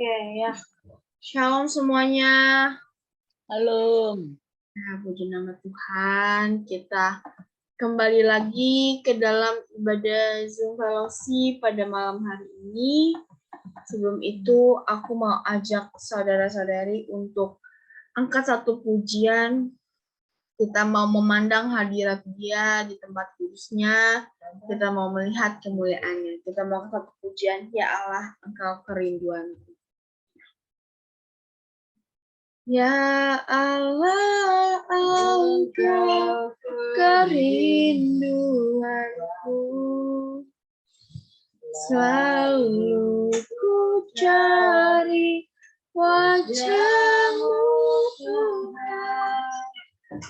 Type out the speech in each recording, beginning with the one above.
Oke ya. Shalom semuanya. Halo. Nah, puji nama Tuhan, kita kembali lagi ke dalam ibadah Zoom Fellowship pada malam hari ini. Sebelum itu, aku mau ajak saudara-saudari untuk angkat satu pujian. Kita mau memandang hadirat Dia di tempat kudusnya. Kita mau melihat kemuliaannya. Kita mau angkat satu pujian, ya Allah, Engkau kerinduanku. Ya Allah, Engkau kerinduanku, selalu ku cari wajah-Mu Tuhan,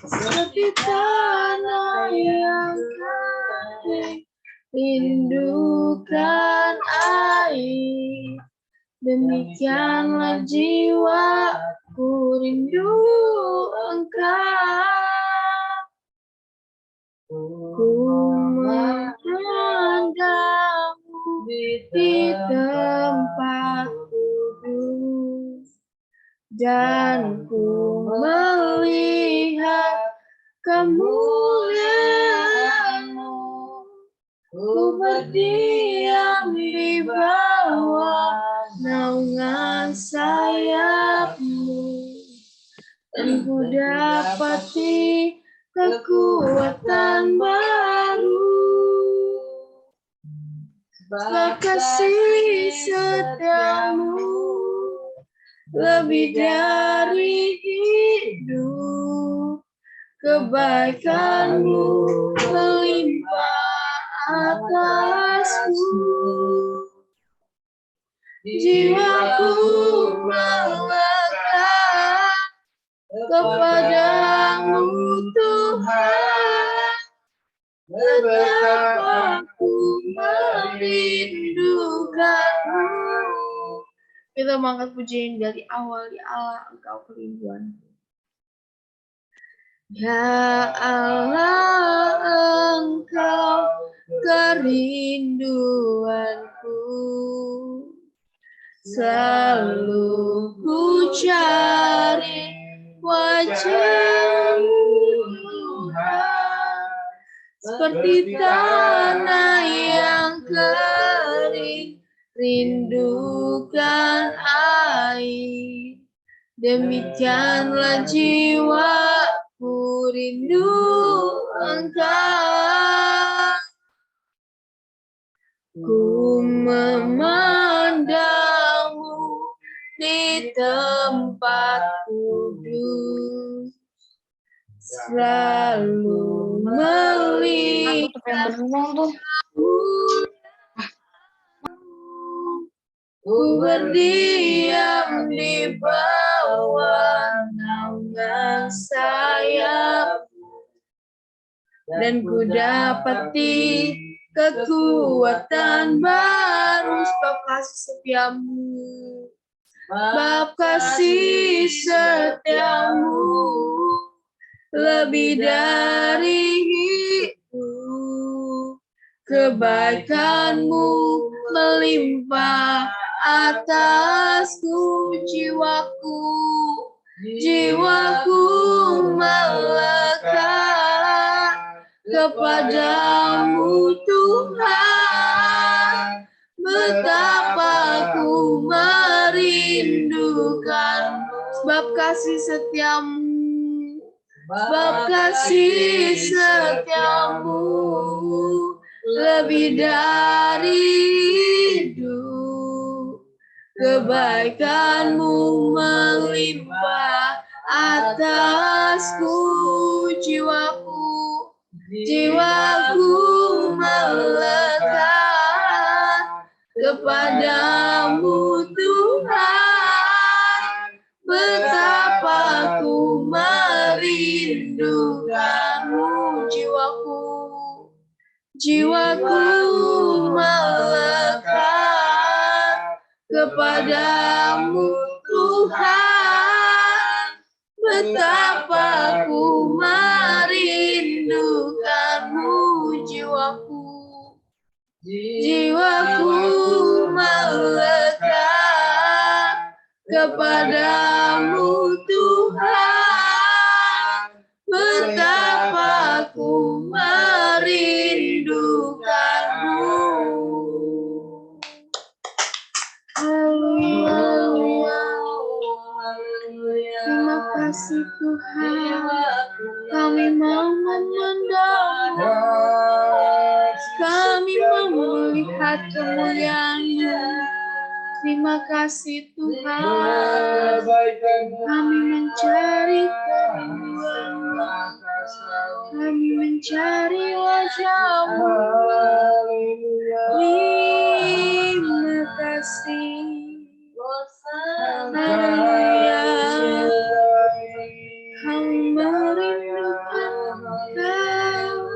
seperti tanah yang kering rindukan air. Demikianlah jiwaku rindu Engkau. Ku memandang-Mu di tempat kudus, dan ku melihat kemuliaan-Mu. Ku berdiam di bawah naungan sayap-Mu, dan ku dapati kekuatan baru. Sebab kasih setia-Mu lebih dari hidup, kebaikan-Mu melimpah atasku. Jiwaku melekat kepadamu Tuhan, betapa ku merindukanmu. Kita mengangkat pujian dari awal, ya Allah, Engkau kerinduanku. Ya Allah, Engkau kerinduanku, selalu ku cari wajah-Mu Tuhan, seperti tanah yang kering rindukan air. Demikianlah jiwaku rindu Engkau. Ku memandang-Mu di tempat kudus, selalu melihat ku berdiam di bawah naungan sayap-Mu, dan ku dapati kekuatan baru. Sebab kasih setia-Mu, sebab kasih setia-Mu lebih dari hidup, kebaikan-Mu melimpah atasku. Jiwaku melekat kepadamu Tuhan, betapa ku merindukanmu. Sebab kasih setia-Mu, sebab kasih setia-Mu lebih dari hidup, kebaikan-Mu melimpah atasku. Jiwaku melekat kepadamu Tuhan, betapa ku merindukanmu. Jiwaku melekat kepadamu Tuhan, betapa ku merindukanmu. Jiwaku melekat kepadamu Tuhan, betapa ku merindukanmu. Haleluya. Terima kasih Tuhan, kami mau memandangmu, kami mau melihat kemuliaan-Mu. Terima kasih Tuhan, kami mencari kerinduan-Mu, kami mencari wajah-Mu. Terima kasih. Haleluya. Kami merindukan Engkau.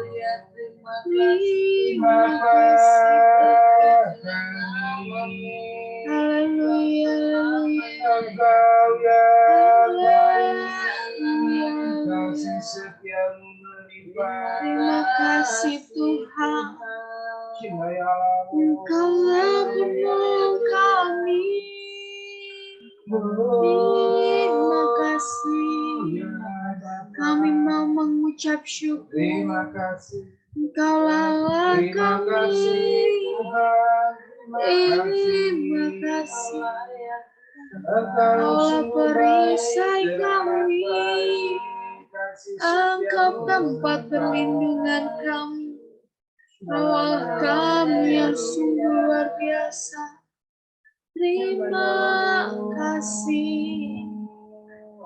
Terima kasih. Haleluya. Engkau yang baik, Haleluya. kasih setiamu melimpah. Terima kasih Tuhan. Cintai Allah. Engkaulah penolong kami. Terima kasih. Kami mau mengucap syukur. Terima kasih. Engkaulah Allah Terima kasih kami. Tuhan. Terima kasih. Engkau Engkaulah sungguh perisai baik kami. kasih Engkau setiamu tempat melimpah. perlindungan kami. Allah kami yang sungguh luar biasa. Terima kasih.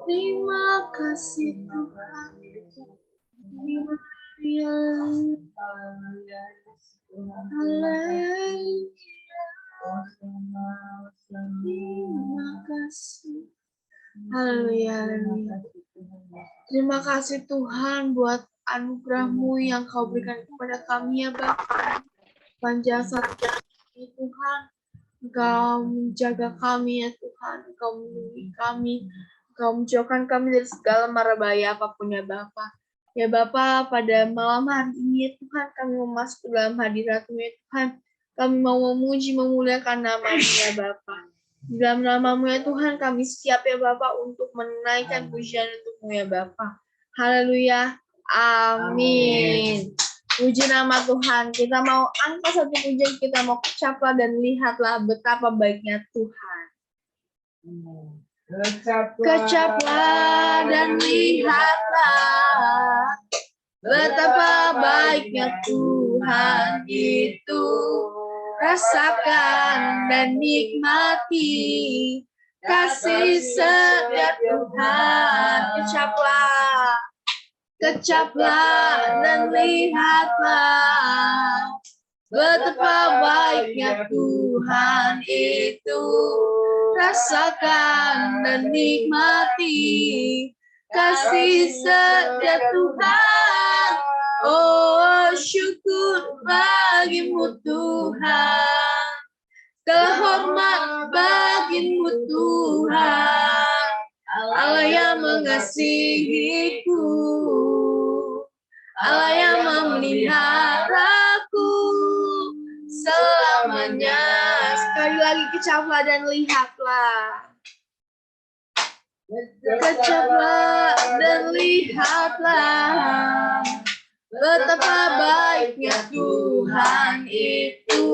Terima kasih Tuhan. Haleluya. Terima kasih. Haleluya. Terima kasih Tuhan buat anugerah-Mu yang Kau berikan kepada kami ya Bapa. Panjang kami Tuhan. Engkau menjaga kami ya Tuhan. Engkau melindungi kami. Engkau menjauhkan kami dari segala mara bahaya apapun ya Bapa. Ya Bapa, pada malam hari ini ya Tuhan, kami mau masuk ke dalam hadirat-Mu ya Tuhan. Kami mau memuji, memuliakan nama-Mu ya Bapa. Di dalam nama-Mu ya Tuhan, kami siap ya Bapa untuk menaikkan pujian untuk-Mu ya Bapa. Haleluya. Amin. Puji nama Tuhan. Kita mau angkat satu pujian, kita mau ucaplah dan lihatlah betapa baiknya Tuhan. Kecaplah dan lihatlah betapa baiknya Tuhan itu. Rasakan dan nikmati kasih setia Tuhan. Kecaplah dan lihatlah betapa baiknya Tuhan itu. Rasakan dan nikmati kasih setia Tuhan. Oh, syukur bagimu Tuhan. Kehormat bagimu Tuhan. Allah yang mengasihiku, Allah yang memeliharaku selamanya. Sekali lagi kecaplah dan lihatlah. Kecaplah dan lihatlah betapa baiknya Tuhan itu.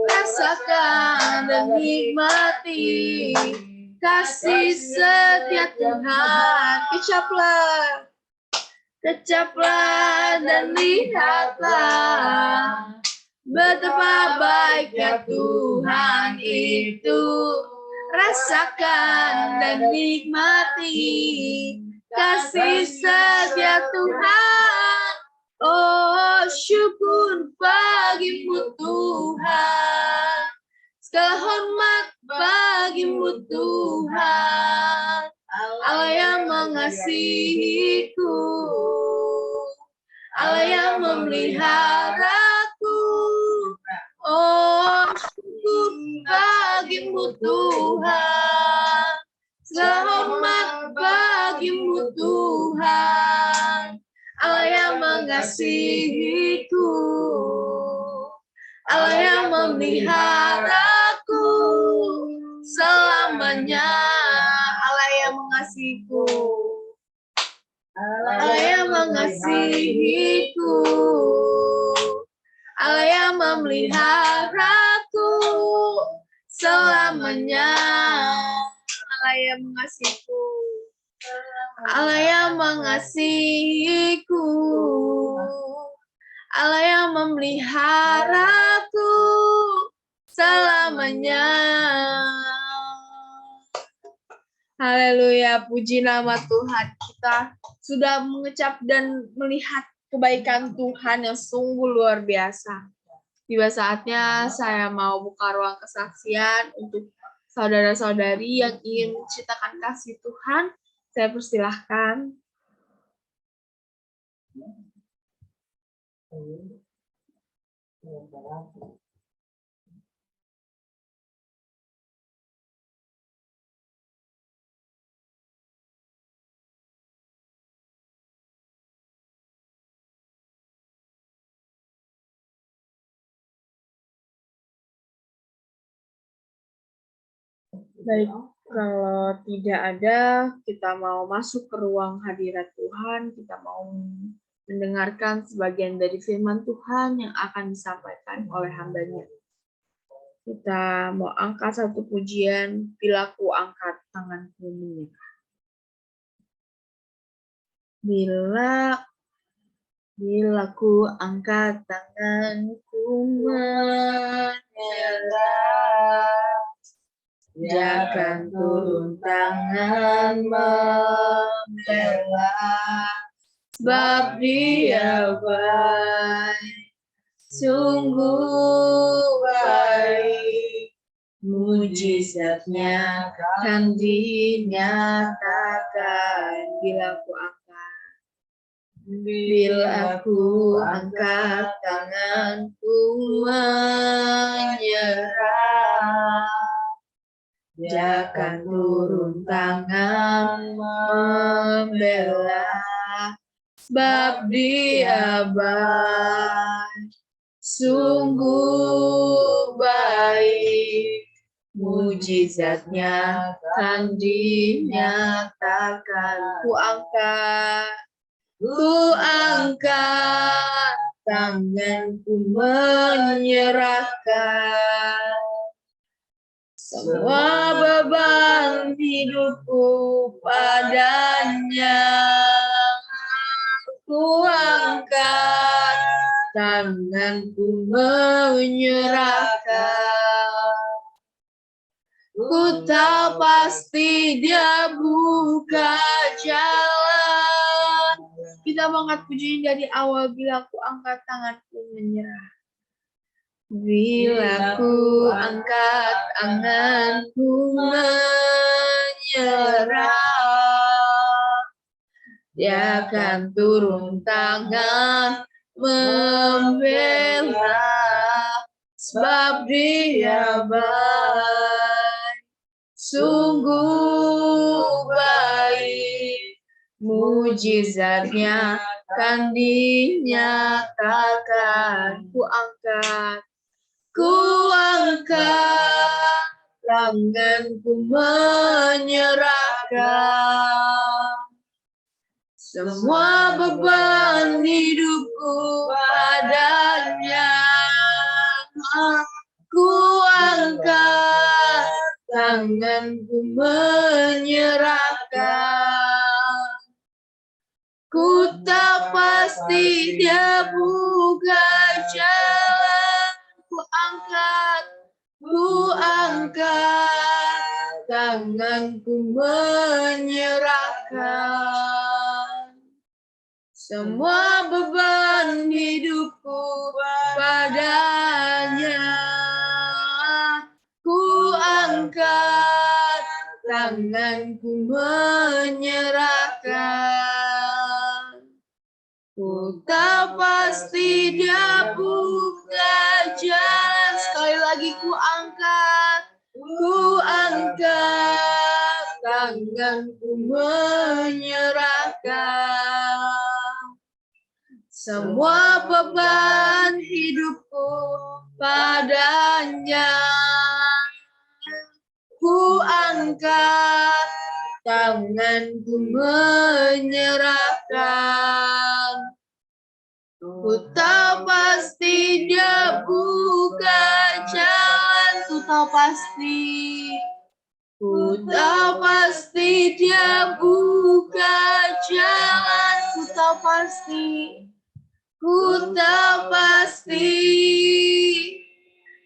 Rasakan dan nikmati kasih setia Tuhan. Kecaplah dan lihatlah betapa baiknya Tuhan itu. Rasakan dan nikmati kasih setia Tuhan. Oh, syukur bagimu Tuhan. Segala hormat bagimu Tuhan. Allah yang mengasihiku, Allah yang memeliharaku. Oh, syukur bagimu Tuhan. Segala hormat bagimu Tuhan. Allah yang mengasihiku, Allah yang memeliharaku selamanya. mengasihiku, Allah yang memeliharaku selamanya, Allah yang mengasihiku, Allah yang mengasihiku, Allah yang memeliharaku selamanya. Haleluya, puji nama Tuhan. Kita sudah mengecap dan melihat kebaikan Tuhan yang sungguh luar biasa. Tiba saatnya saya mau buka ruang kesaksian untuk saudara-saudari yang ingin menceritakan kasih Tuhan. Saya persilahkan. Baik, kalau tidak ada, kita mau masuk ke ruang hadirat Tuhan, kita mau mendengarkan sebagian dari firman Tuhan yang akan disampaikan oleh hamba-Nya. Kita mau angkat satu pujian, bila ku angkat tanganku menyerah. Bila ku angkat tanganku menyerah, Dia akan turun tangan membela, sebab Dia baik, sungguh baik, mujizatnya kan dinyatakan. Bila ku angkat tanganku menyerah, Dia akan turun tangan membela, sebab Dia baik, sungguh baik, mujizatnya kan dinyatakan. Ku angkat tanganku menyerahkan semua beban hidupku padanya. Ku angkat tanganku menyerahkan. Ku tahu pasti Dia buka jalan. Kita angkat pujian dari awal. Bila ku angkat tanganku menyerah. Bila ku angkat tanganku menyerah, Dia akan turun tangan membela, sebab Dia baik, sungguh baik, mujizatnya kan dinyatakan. Ku angkat tanganku menyerahkan semua beban hidupku padanya. Ku angkat tanganku menyerahkan. Ku tak pasti Dia buka jalan. Ku angkat tanganku menyerahkan semua beban hidupku padanya. Ku angkat tanganku menyerahkan. Ku tak pasti Dia buka jalan. Sekali lagi ku angkat tanganku menyerahkan semua beban hidupku padanya. Ku angkat tanganku menyerahkan. Ku tahu pasti dia buka jalan, ku tahu pasti. Ku tahu pasti dia buka jalan, ku tahu pasti. Ku tahu pasti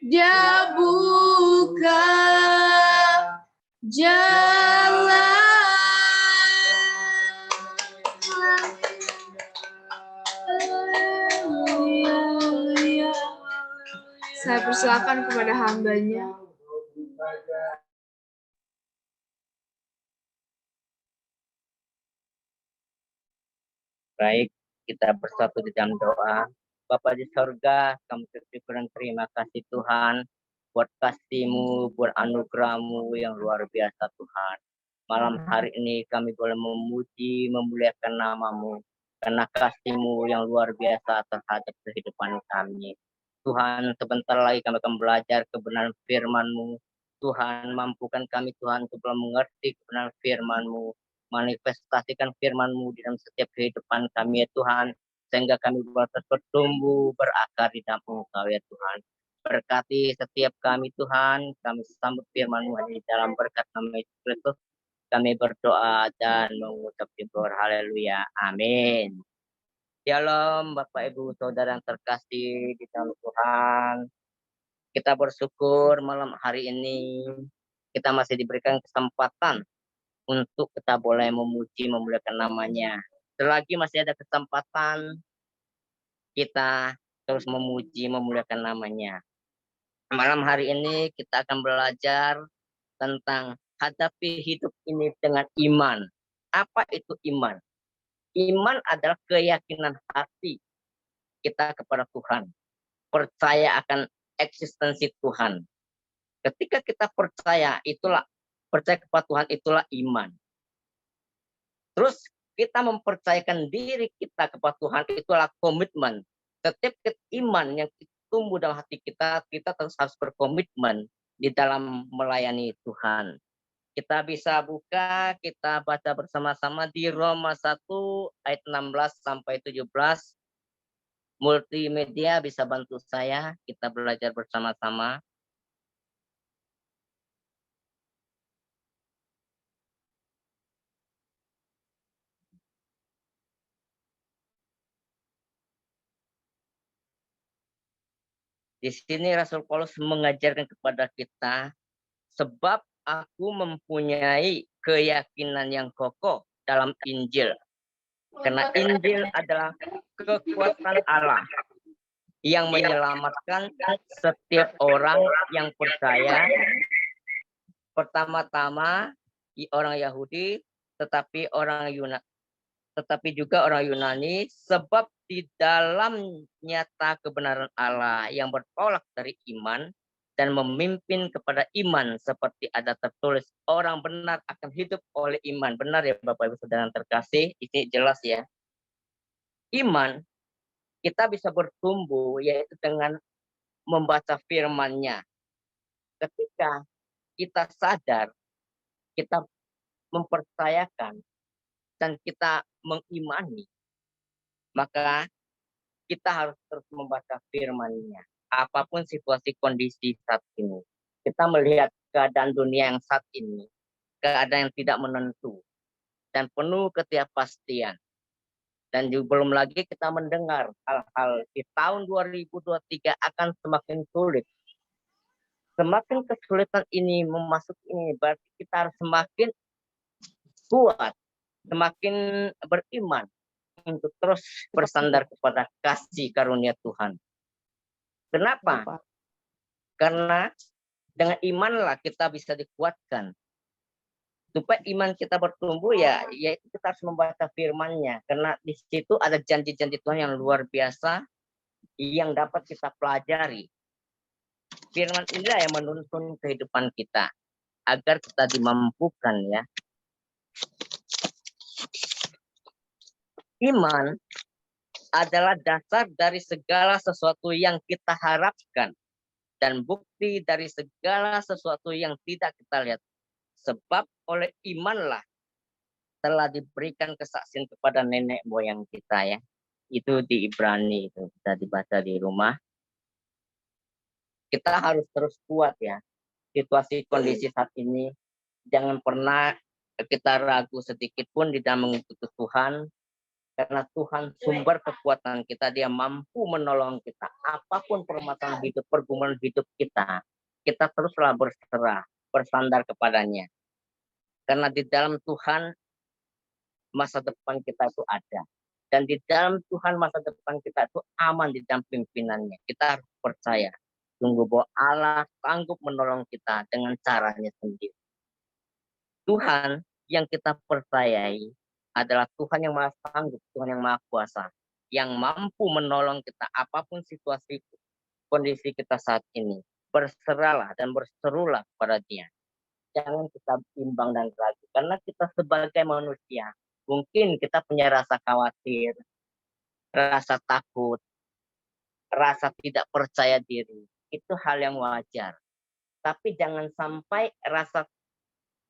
dia buka jalan. Saya persilakan kepada hambanya. Baik, kita bersatu di dalam doa. Bapa di sorga, kami bersyukur dan terima kasih Tuhan buat kasih-Mu, buat anugerah-Mu yang luar biasa Tuhan. Malam hari ini kami boleh memuji, memuliakan nama-Mu karena kasih-Mu yang luar biasa terhadap kehidupan kami. Tuhan, sebentar lagi kami akan belajar kebenaran firman-Mu. Tuhan, mampukan kami Tuhan untuk mengerti kebenaran firman-Mu, manifestasikan firman-Mu di dalam setiap kehidupan kami ya Tuhan, sehingga kami boleh terus bertumbuh, berakar di dalam Engkau ya Tuhan. Berkati setiap kami Tuhan, kami sambut firman-Mu di dalam berkat nama Yesus Kristus. Kami berdoa dan mengucap syukur. Haleluya. Amin. Shalom Bapak Ibu Saudara yang terkasih di dalam Tuhan. Kita bersyukur malam hari ini kita masih diberikan kesempatan untuk kita boleh memuji, memuliakan namanya. Selagi masih ada kesempatan, kita terus memuji, memuliakan namanya. Malam hari ini kita akan belajar tentang hadapi hidup ini dengan iman. Apa itu iman? Iman adalah keyakinan hati kita kepada Tuhan. Percaya akan eksistensi Tuhan. Ketika kita percaya kepada Tuhan itulah iman. Terus kita mempercayakan diri kita kepada Tuhan itulah komitmen. Setiap iman yang tumbuh dalam hati kita, kita terus harus berkomitmen di dalam melayani Tuhan. Kita bisa buka, kita baca bersama-sama di Roma 1 ayat 16 sampai 17. Multimedia bisa bantu saya, kita belajar bersama-sama. Di sini Rasul Paulus mengajarkan kepada kita, sebab aku mempunyai keyakinan yang kokoh dalam Injil. Karena Injil adalah kekuatan Allah yang menyelamatkan setiap orang yang percaya. Pertama-tama orang Yahudi, tetapi juga orang Yunani, sebab di dalam nyata kebenaran Allah yang bertolak dari iman dan memimpin kepada iman, seperti ada tertulis, orang benar akan hidup oleh iman. Benar ya Bapak Ibu Saudara yang terkasih, ini jelas ya. Iman kita bisa bertumbuh yaitu dengan membaca firman-Nya. Ketika kita sadar, kita mempercayakan dan kita mengimani, maka kita harus terus membaca firman-Nya. Apapun situasi kondisi saat ini, kita melihat keadaan dunia yang saat ini, keadaan yang tidak menentu dan penuh ketidakpastian. Dan juga belum lagi kita mendengar hal-hal di tahun 2023 akan semakin sulit. Semakin kesulitan ini memasuki ini, berarti kita harus semakin kuat, semakin beriman untuk terus bersandar kepada kasih karunia Tuhan. Kenapa? Karena dengan imanlah kita bisa dikuatkan. Supaya iman kita bertumbuh yaitu kita harus membaca firman-Nya. Karena di situ ada janji-janji Tuhan yang luar biasa yang dapat kita pelajari. Firman inilah yang menuntun kehidupan kita agar kita dimampukan ya. Iman adalah dasar dari segala sesuatu yang kita harapkan dan bukti dari segala sesuatu yang tidak kita lihat. Sebab oleh imanlah telah diberikan kesaksian kepada nenek moyang kita ya. Itu di Ibrani itu bisa dibaca di rumah. Kita harus terus kuat ya. Situasi kondisi saat ini jangan pernah kita ragu sedikit pun di dalam mengikuti Tuhan, karena Tuhan sumber kekuatan kita, dia mampu menolong kita. Apapun permasalahan hidup, pergumulan hidup kita teruslah berserah, bersandar kepadanya. Karena di dalam Tuhan masa depan kita itu ada. Dan di dalam Tuhan masa depan kita itu aman di dalam pimpinannya. Kita harus percaya. Tunggu bahwa Allah sanggup menolong kita dengan caranya sendiri. Tuhan yang kita percayai adalah Tuhan yang maha sanggup, Tuhan yang maha kuasa, yang mampu menolong kita apapun situasi kondisi kita saat ini. Berserahlah dan berserulah kepada dia. Jangan kita bimbang dan ragu, karena kita sebagai manusia, mungkin kita punya rasa khawatir, rasa takut, rasa tidak percaya diri. Itu hal yang wajar. Tapi jangan sampai rasa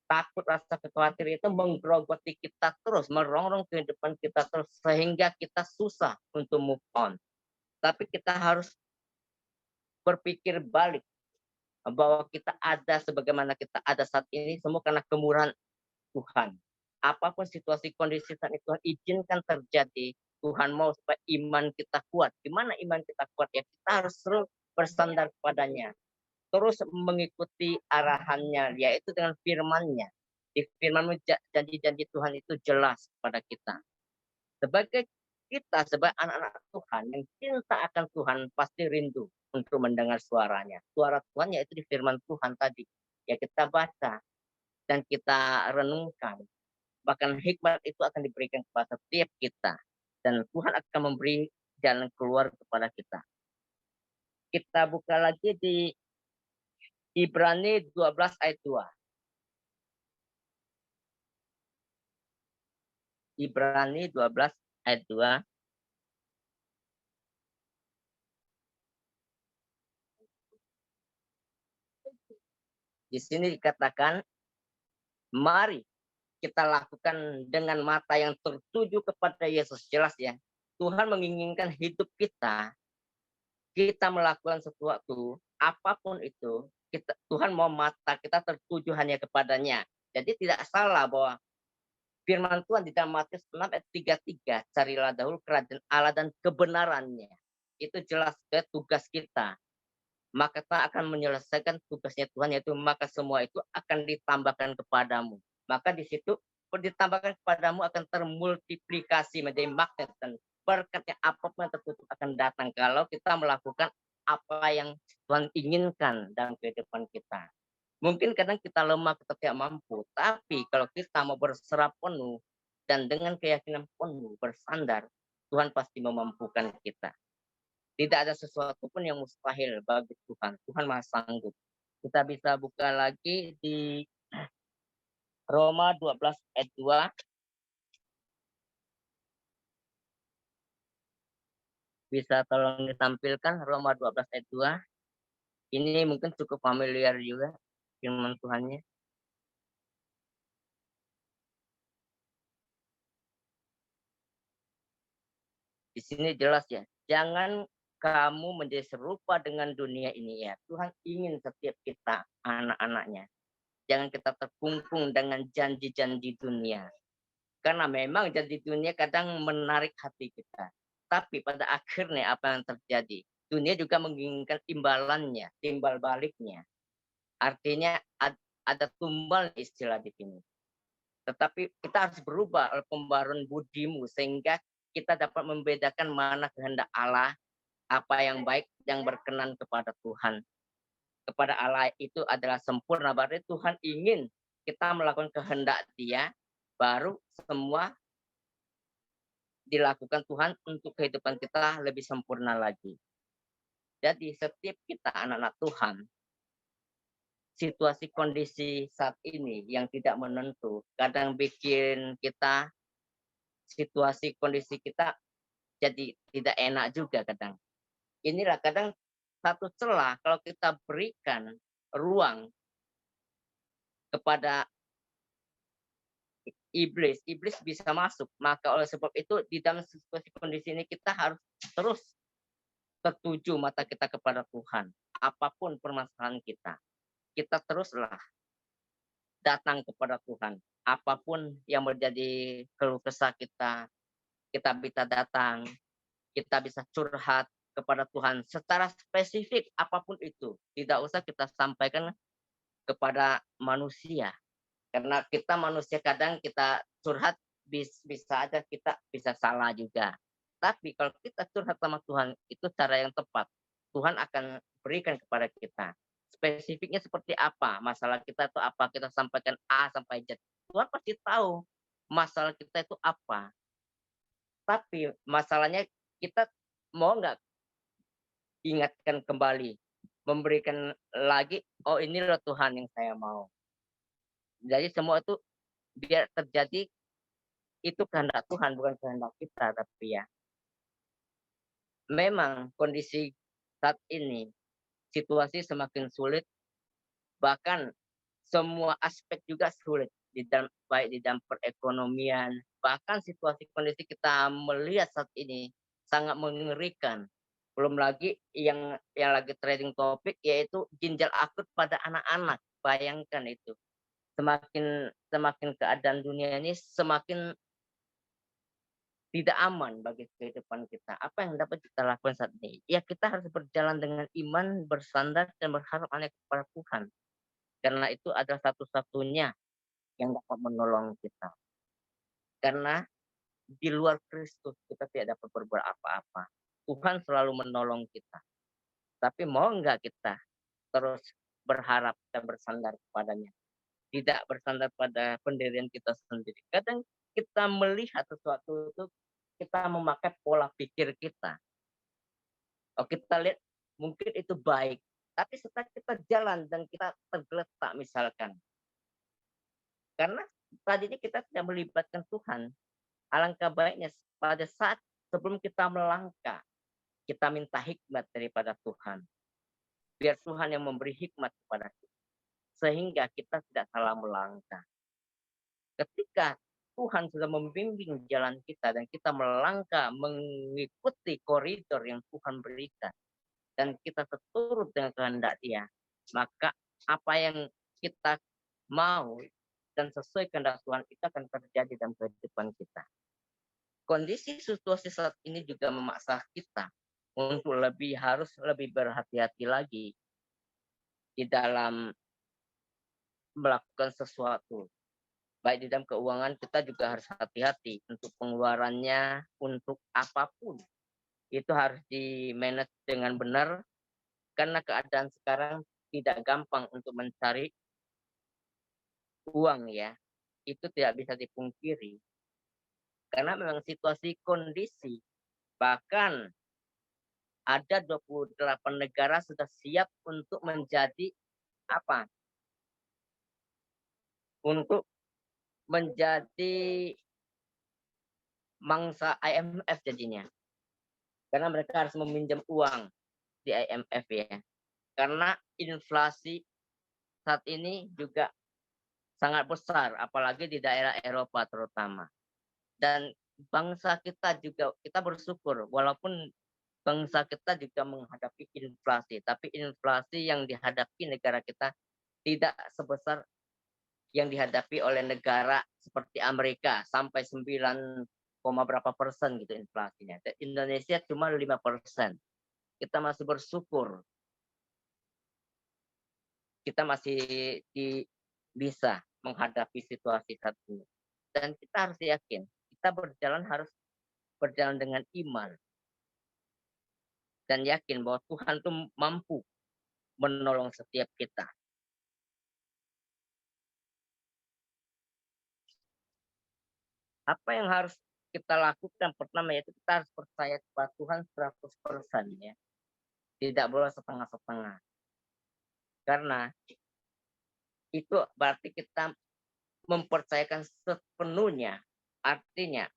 takut, rasa khawatir itu menggerogoti kita terus, merongrong kehidupan kita terus, sehingga kita susah untuk move on. Tapi kita harus berpikir balik, bahwa kita ada sebagaimana kita ada saat ini, semua karena kemurahan Tuhan. Apapun situasi kondisi saat itu Tuhan izinkan terjadi, Tuhan mau supaya iman kita kuat. Gimana iman kita kuat ya? Kita harus terus bersandar kepadanya, terus mengikuti arahannya, yaitu dengan firman-Nya. Di firman janji-janji Tuhan itu jelas kepada kita. Sebagai kita, sebagai anak-anak Tuhan yang cinta akan Tuhan, pasti rindu untuk mendengar suaranya. Suara Tuhan yaitu di firman Tuhan tadi. Ya kita baca dan kita renungkan. Bahkan hikmat itu akan diberikan kepada setiap kita. Dan Tuhan akan memberi jalan keluar kepada kita. Kita buka lagi di Ibrani 12 ayat 2. Ibrani 12 ayat 2. Di sini dikatakan, mari kita lakukan dengan mata yang tertuju kepada Yesus. Jelas ya, Tuhan menginginkan hidup kita melakukan sesuatu, apapun itu, Tuhan mau mata kita tertuju hanya kepadanya. Jadi tidak salah bahwa firman Tuhan di dalam Matius 6 ayat 33, carilah dahulu kerajaan Allah dan kebenarannya. Itu jelas tugas kita. Maka kita akan menyelesaikan tugasnya Tuhan, yaitu maka semua itu akan ditambahkan kepadamu. Maka di situ ditambahkan kepadamu akan termultiplikasi menjadi magnet, dan berkatnya apapun yang tertutup akan datang kalau kita melakukan apa yang Tuhan inginkan dalam kehidupan kita. Mungkin kadang kita lemah, kita tidak mampu, tapi kalau kita mau berserah penuh dan dengan keyakinan penuh bersandar, Tuhan pasti memampukan kita. Tidak ada sesuatu pun yang mustahil bagi Tuhan. Tuhan maha sanggup. Kita bisa buka lagi di Roma 12 ayat 2. Bisa tolong ditampilkan Roma 12 ayat 2. Ini mungkin cukup familiar juga firman Tuhannya. Di sini jelas ya, jangan kamu menjadi serupa dengan dunia ini ya. Tuhan ingin setiap kita, anak-anaknya, jangan kita terkungkung dengan janji-janji dunia. Karena memang janji dunia kadang menarik hati kita. Tapi pada akhirnya apa yang terjadi? Dunia juga menginginkan imbalannya, timbal baliknya. Artinya ada tumbal istilah di sini. Tetapi kita harus berubah oleh pembaruan budimu, sehingga kita dapat membedakan mana kehendak Allah, apa yang baik, yang berkenan kepada Tuhan. Kepada Allah itu adalah sempurna. Berarti Tuhan ingin kita melakukan kehendak Dia, baru semua dilakukan Tuhan untuk kehidupan kita lebih sempurna lagi. Jadi setiap kita anak-anak Tuhan, situasi kondisi saat ini yang tidak menentu, kadang bikin kita, situasi kondisi kita jadi tidak enak juga kadang. Inilah kadang satu celah kalau kita berikan ruang kepada iblis bisa masuk. Maka oleh sebab itu di dalam situasi kondisi ini kita harus terus tertuju mata kita kepada Tuhan. Apapun permasalahan kita teruslah datang kepada Tuhan. Apapun yang menjadi keluh kesah kita bisa datang, kita bisa curhat kepada Tuhan secara spesifik apapun itu. Tidak usah kita sampaikan kepada manusia. Karena kita manusia kadang kita curhat bisa aja kita bisa salah juga. Tapi kalau kita curhat sama Tuhan itu cara yang tepat. Tuhan akan berikan kepada kita. Spesifiknya seperti apa, masalah kita itu apa, kita sampaikan A sampai Z. Tuhan pasti tahu masalah kita itu apa. Tapi masalahnya kita mau nggak ingatkan kembali, memberikan lagi, oh ini loh Tuhan yang saya mau. Jadi semua itu biar terjadi itu kehendak Tuhan bukan kehendak kita, tapi ya memang kondisi saat ini situasi semakin sulit, bahkan semua aspek juga sulit di dalam baik di dalam perekonomian, bahkan situasi kondisi kita melihat saat ini sangat mengerikan. Belum lagi yang lagi trending topik yaitu ginjal akut pada anak-anak. Bayangkan itu. Semakin keadaan dunia ini semakin tidak aman bagi kehidupan kita. Apa yang dapat kita lakukan saat ini? Ya kita harus berjalan dengan iman, bersandar dan berharap hanya kepada Tuhan. Karena itu adalah satu-satunya yang dapat menolong kita. Karena di luar Kristus kita tidak dapat berbuat apa-apa. Tuhan selalu menolong kita. Tapi mau enggak kita terus berharap dan bersandar kepadanya? Tidak bersandar pada pendirian kita sendiri. Kadang kita melihat sesuatu itu kita memakai pola pikir kita. Oh, kita lihat mungkin itu baik, tapi setelah kita jalan dan kita tergeletak misalkan. Karena tadinya kita tidak melibatkan Tuhan. Alangkah baiknya pada saat sebelum kita melangkah, kita minta hikmat daripada Tuhan. Biar Tuhan yang memberi hikmat kepada kita. Sehingga kita tidak salah melangkah. Ketika Tuhan sudah membimbing jalan kita dan kita melangkah mengikuti koridor yang Tuhan berikan dan kita seturut dengan kehendak Dia, maka apa yang kita mau dan sesuai kehendak Tuhan itu akan terjadi dalam kehidupan kita. Kondisi situasi saat ini juga memaksa kita untuk harus lebih berhati-hati lagi di dalam melakukan sesuatu. Baik di dalam keuangan kita juga harus hati-hati untuk pengeluarannya, untuk apapun. Itu harus di-manage dengan benar karena keadaan sekarang tidak gampang untuk mencari uang ya. Itu tidak bisa dipungkiri. Karena memang situasi kondisi bahkan ada 28 negara sudah siap untuk menjadi apa? Untuk menjadi mangsa IMF jadinya. Karena mereka harus meminjam uang di IMF ya. Karena inflasi saat ini juga sangat besar, apalagi di daerah Eropa terutama. Dan bangsa kita juga, kita bersyukur, walaupun bangsa kita juga menghadapi inflasi, tapi inflasi yang dihadapi negara kita tidak sebesar yang dihadapi oleh negara seperti Amerika sampai 9, berapa persen gitu inflasinya. Dan Indonesia cuma 5%. Kita masih bersyukur. Kita masih bisa menghadapi situasi saat ini. Dan kita harus yakin, kita harus berjalan dengan iman. Dan yakin bahwa Tuhan itu mampu menolong setiap kita. Apa yang harus kita lakukan? Pertama yaitu kita harus percaya kepada Tuhan 100% ya. Tidak boleh setengah-setengah. Karena itu berarti kita mempercayakan sepenuhnya. Artinya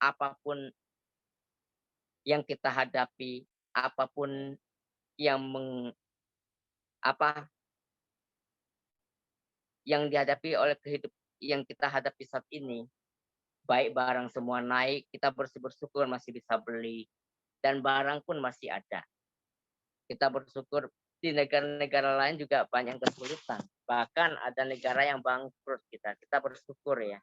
apapun yang kita hadapi, apapun yang yang dihadapi oleh yang kita hadapi saat ini, baik barang semua naik, kita bersyukur masih bisa beli, dan barang pun masih ada. Kita bersyukur di negara-negara lain juga banyak kesulitan. Bahkan ada negara yang bangkrut kita bersyukur ya.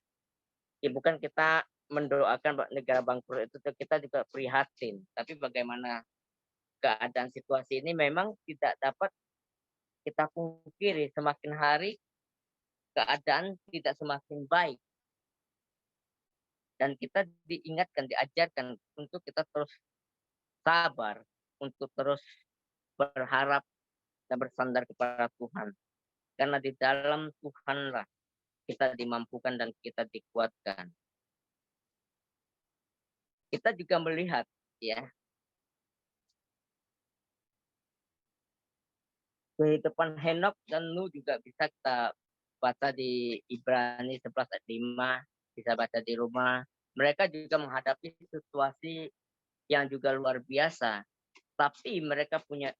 Bukan kita mendoakan negara bangkrut itu, kita juga prihatin. Tapi bagaimana keadaan situasi ini memang tidak dapat kita pungkiri, semakin hari keadaan tidak semakin baik. Dan kita diingatkan, diajarkan untuk kita terus sabar, untuk terus berharap dan bersandar kepada Tuhan. Karena di dalam Tuhanlah kita dimampukan dan kita dikuatkan. Kita juga melihat ya, kehidupan Henok dan Nuh juga bisa kita baca di Ibrani 11 ayat 5, bisa baca di rumah. Mereka juga menghadapi situasi yang juga luar biasa, tapi mereka punya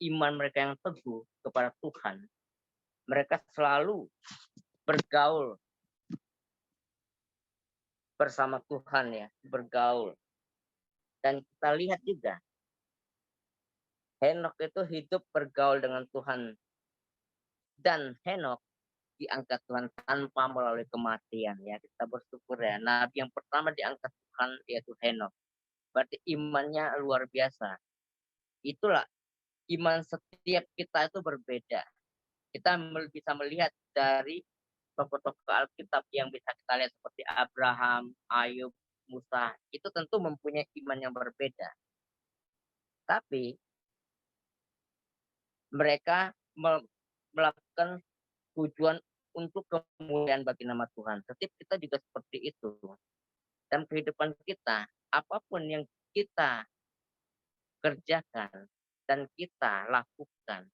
iman mereka yang teguh kepada Tuhan. Mereka selalu bergaul bersama Tuhan ya, bergaul. Dan kita lihat juga Henok itu hidup bergaul dengan Tuhan. Dan Henok diangkat Tuhan tanpa melalui kematian ya. Kita bersyukur ya. Nabi yang pertama diangkat Tuhan yaitu Henok. Berarti imannya luar biasa. Itulah iman setiap kita itu berbeda. Kita bisa melihat dari tokoh-tokoh Alkitab yang bisa kita lihat seperti Abraham, Ayub, Musa. Itu tentu mempunyai iman yang berbeda. Tapi mereka melakukan tujuan untuk kemuliaan bagi nama Tuhan. Setiap kita juga seperti itu. Dalam kehidupan kita, apapun yang kita kerjakan dan kita lakukan,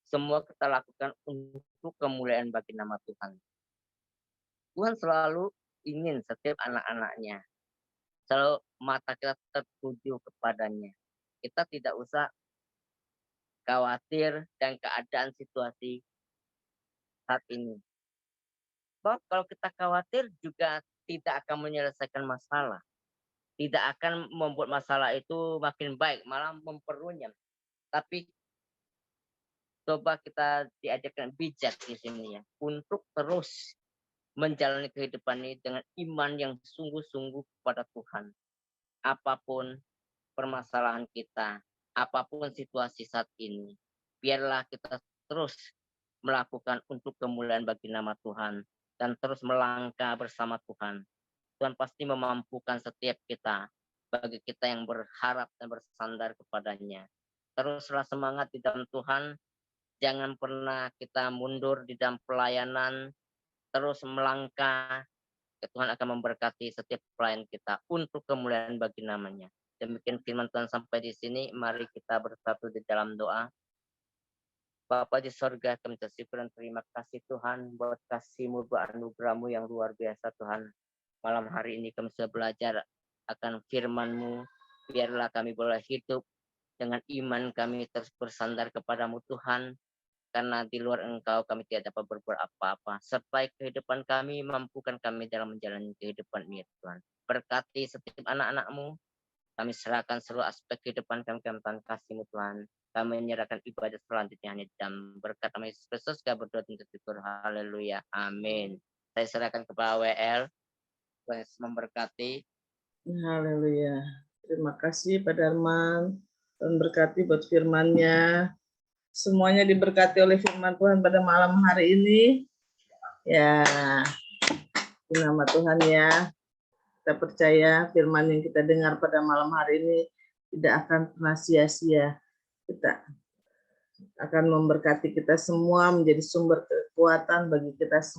semua kita lakukan untuk kemuliaan bagi nama Tuhan. Tuhan selalu ingin setiap anak-anaknya, selalu mata kita tertuju kepadanya. Kita tidak usah khawatir dan keadaan situasi saat ini. Bahwa kalau kita khawatir juga tidak akan menyelesaikan masalah. Tidak akan membuat masalah itu makin baik, malah memperunyam. Tapi coba kita diajarkan bijak di sini ya, untuk terus menjalani kehidupan ini dengan iman yang sungguh-sungguh kepada Tuhan. Apapun permasalahan kita, apapun situasi saat ini, biarlah kita terus melakukan untuk kemuliaan bagi nama Tuhan dan terus melangkah bersama Tuhan. Tuhan pasti memampukan setiap kita, bagi kita yang berharap dan bersandar kepadanya. Teruslah semangat di dalam Tuhan, jangan pernah kita mundur di dalam pelayanan, terus melangkah. Tuhan akan memberkati setiap pelayan kita untuk kemuliaan bagi namanya. Demikian firman Tuhan sampai di sini. Mari kita bersatu di dalam doa. Bapa di sorga, kami bersyukur dan terima kasih Tuhan buat kasih-Mu, buat anugerah-Mu yang luar biasa Tuhan. Malam hari ini kami sudah belajar akan firman-Mu. Biarlah kami boleh hidup dengan iman kami terus bersandar kepadamu Tuhan. Karena di luar Engkau kami tidak dapat berbuat apa-apa. Sertai kehidupan kami, mampukan kami dalam menjalani kehidupan ini Tuhan. Berkati setiap anak-anak-Mu. Kami serahkan seluruh aspek kehidupan kami ke dalam kasih-Mu Tuhan. Kami menyerahkan ibadah selanjutnya hanya dalam berkat nama Yesus Kristus. Kami berdoa dan bersyukur. Haleluya. Amin. Saya serahkan kepada WL. Tuhan Yesus memberkati. Haleluya. Terima kasih Pak Darman. Tuhan berkati buat firman-Nya. Semuanya diberkati oleh firman Tuhan pada malam hari ini. Ya, di nama Tuhan ya. Kita percaya firman yang kita dengar pada malam hari ini tidak akan pernah sia-sia. Kita akan memberkati kita semua, menjadi sumber kekuatan bagi kita semua.